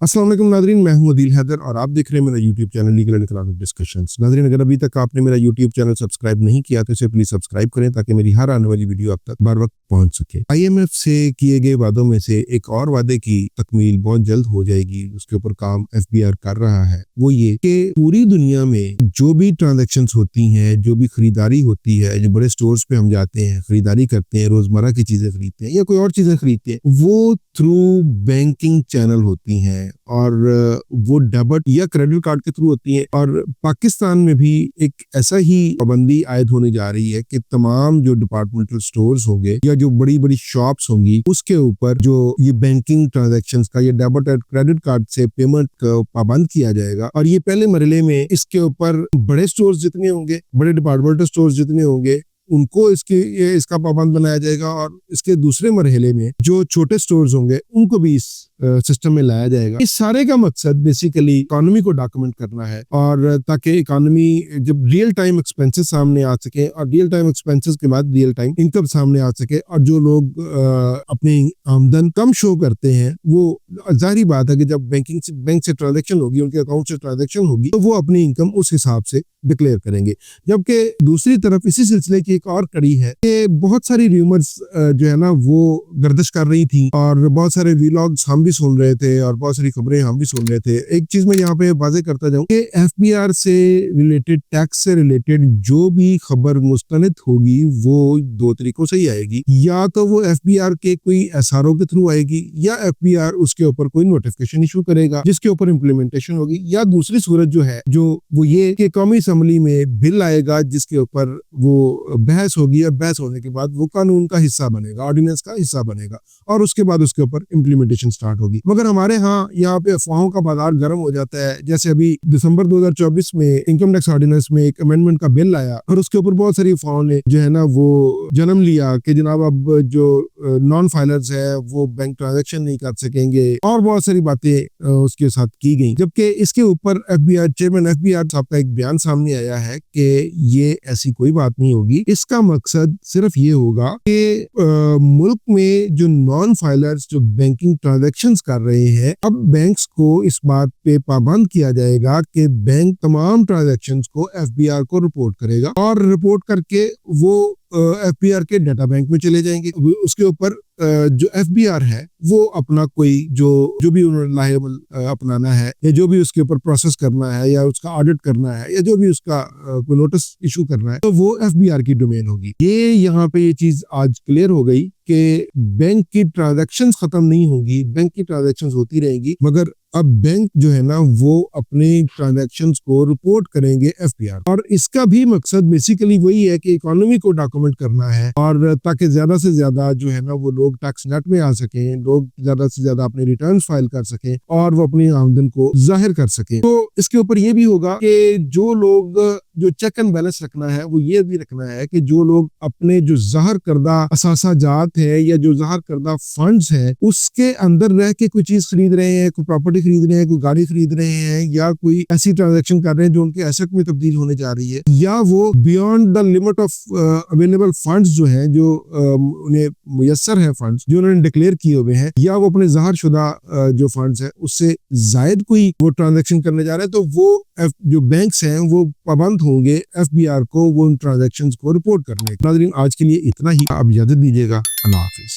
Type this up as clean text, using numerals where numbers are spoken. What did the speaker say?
अस्सलाम वालेकुम नादरीन, मैं हूं अदील हैदर और आप देख रहे हैं मेरा YouTube channel legal and economic discussions. Nadreen, अगर अभी तक आपने मेरा यूट्यूब चैनल सब्सक्राइब नहीं किया तो इसे प्लीज सब्सक्राइब करें ताकि मेरी हर आने वाली वीडियो आप तक बार वक्त पहुंच सके। IMF से किए गए वादों में से एक और वादे की तकमील बहुत जल्द हो जाएगी, उसके ऊपर काम FBR कर रहा है। वो ये कि पूरी दुनिया में जो भी ट्रांजेक्शन होती हैं, जो भी खरीदारी होती है, जो बड़े स्टोर्स पे हम जाते हैं, खरीदारी करते हैं, रोजमर्रा की चीजें खरीदते हैं या कोई और चीजें खरीदते हैं, वो थ्रू बैंकिंग चैनल होती हैं और वो डेबिट या क्रेडिट कार्ड के थ्रू होती है। और पाकिस्तान में भी एक ऐसा ही पाबंदी आयद होने जा रही है कि तमाम जो डिपार्टमेंटल स्टोर्स होंगे या जो बड़ी बड़ी शॉप्स होंगी, उसके ऊपर जो ये बैंकिंग ट्रांजैक्शंस का या डेबिट और क्रेडिट कार्ड से पेमेंट को पाबंद किया जाएगा। और ये पहले मरहले में इसके ऊपर बड़े स्टोर्स जितने होंगे, बड़े डिपार्टमेंटल स्टोर्स जितने होंगे, उनको इसका पाबंद बनाया जाएगा और इसके दूसरे मरहले में जो छोटे स्टोर्स होंगे उनको भी इस सिस्टम में लाया जाएगा। इस सारे का मकसद बेसिकली इकोनॉमी को डॉक्यूमेंट करना है और ताकि इकोनॉमी जब रियल टाइम एक्सपेंसेस सामने आ सके और रियल टाइम एक्सपेंसेस के बाद रियल टाइम इनकम सामने आ सके, और जो लोग अपनी आमदन कम शो करते हैं, वो जाहिर बात है कि जब बैंक से ट्रांजेक्शन होगी, उनके अकाउंट से ट्रांजेक्शन होगी, तो वो अपनी इनकम उस हिसाब से डिक्लेयर करेंगे। जबकि दूसरी तरफ इसी सिलसिले की एक और कड़ी है कि बहुत सारी र्यूमर्स जो है ना वो गर्दिश कर रही थी और बहुत सारे व्लॉग्स हम भी सुन रहे थे और बहुत सारी खबरें हम भी सुन रहे थे। एक चीज मैं यहाँ पे वाज़ेह करता जाऊं कि FBR से रिलेटेड, टैक्स से रिलेटेड जो भी खबर मुस्तनद होगी वो दो तरीकों से ही आएगी। या तो वो FBR के कोई SRO के थ्रू आएगी या FBR उसके ऊपर कोई नोटिफिकेशन इशू करेगा जिसके ऊपर इम्प्लीमेंटेशन होगी, या दूसरी सूरत जो है वो ये कि कौमी असेंबली में बिल आएगा जिसके ऊपर वो बहस होगी और बहस होने के बाद वो कानून का हिस्सा बनेगा, ऑर्डिनेंस का हिस्सा बनेगा और उसके बाद उसके ऊपर इम्प्लीमेंटेशन स्टार्ट होगी। मगर हमारे यहाँ पे अफवाहों का बाजार गर्म हो जाता है। जैसे अभी दिसंबर 2024 में इनकम टैक्स ऑर्डिनेंस में एक अमेंडमेंट का बिल आया और उसके ऊपर बहुत सारी अफवाहों ने जो है ना वो जन्म लिया कि जनाब अब जो नॉन फाइलर्स है वो बैंक ट्रांजेक्शन नहीं कर सकेंगे और बहुत सारी बातें उसके साथ की गई। जबकि इसके ऊपर चेयरमैन FBR साहब का एक बयान सामने आया है कि ये ऐसी कोई बात नहीं होगी। इसका मकसद सिर्फ ये होगा कि मुल्क में जो नॉन फाइलर्स जो बैंकिंग ट्रांजैक्शंस कर रहे हैं, अब बैंक्स को इस बात पे पाबंद किया जाएगा कि बैंक तमाम ट्रांजैक्शंस को FBR को रिपोर्ट करेगा और रिपोर्ट करके वो FBR के डाटा बैंक में चले जाएंगे। उसके ऊपर जो FBR है वो अपना कोई जो भी उन्होंने लायबल अपनाना है या जो भी उसके ऊपर प्रोसेस करना है या उसका ऑडिट करना है या जो भी उसका कोई नोटिस इशू करना है, तो वो FBR की डोमेन होगी। ये यहाँ पे ये चीज आज क्लियर हो गई कि बैंक की ट्रांजैक्शंस खत्म नहीं होगी, बैंक की ट्रांजैक्शंस होती रहेंगी, मगर अब बैंक जो है ना वो अपने ट्रांजैक्शंस को रिपोर्ट करेंगे FBR। और इसका भी मकसद बेसिकली वही है कि इकोनॉमी को डॉक्यूमेंट करना है और ताकि ज्यादा से ज्यादा जो है ना वो लोग टैक्स नेट में आ सकें, लोग ज्यादा से ज्यादा अपने रिटर्न फाइल कर सकें और वो अपनी आमदन को जाहिर कर सकें। तो इसके ऊपर ये भी होगा कि जो लोग जो चेक एंड बैलेंस रखना है वो ये भी रखना है कि जो लोग अपने जो ज़ाहिर करदा असासाजात है या जो ज़ाहिर करदा फंड्स है उसके अंदर रह के कोई चीज खरीद रहे हैं, कोई प्रॉपर्टी खरीद रहे हैं, कोई गाड़ी खरीद रहे हैं या कोई ऐसी ट्रांजैक्शन कर रहे हैं जो उनके एसेट में तब्दील होने जा रही है, या वो beyond the limit of available funds जो है, जो उन्हें मुयस्सर है फंड्स जो उन्होंने डिक्लेयर किए हुए हैं, या वो अपने ज़ाहिर शुदा जो फंड्स है उससे जायद कोई वो ट्रांजैक्शन करने जा रहे हैं, तो वो जो बैंक्स हैं वो पाबंद होंगे FBR को वो उन ट्रांजैक्शंस को रिपोर्ट करने। नाज़रीन, आज के लिए इतना ही। आप इजाजत दीजिएगा। अल्लाह हाफिज।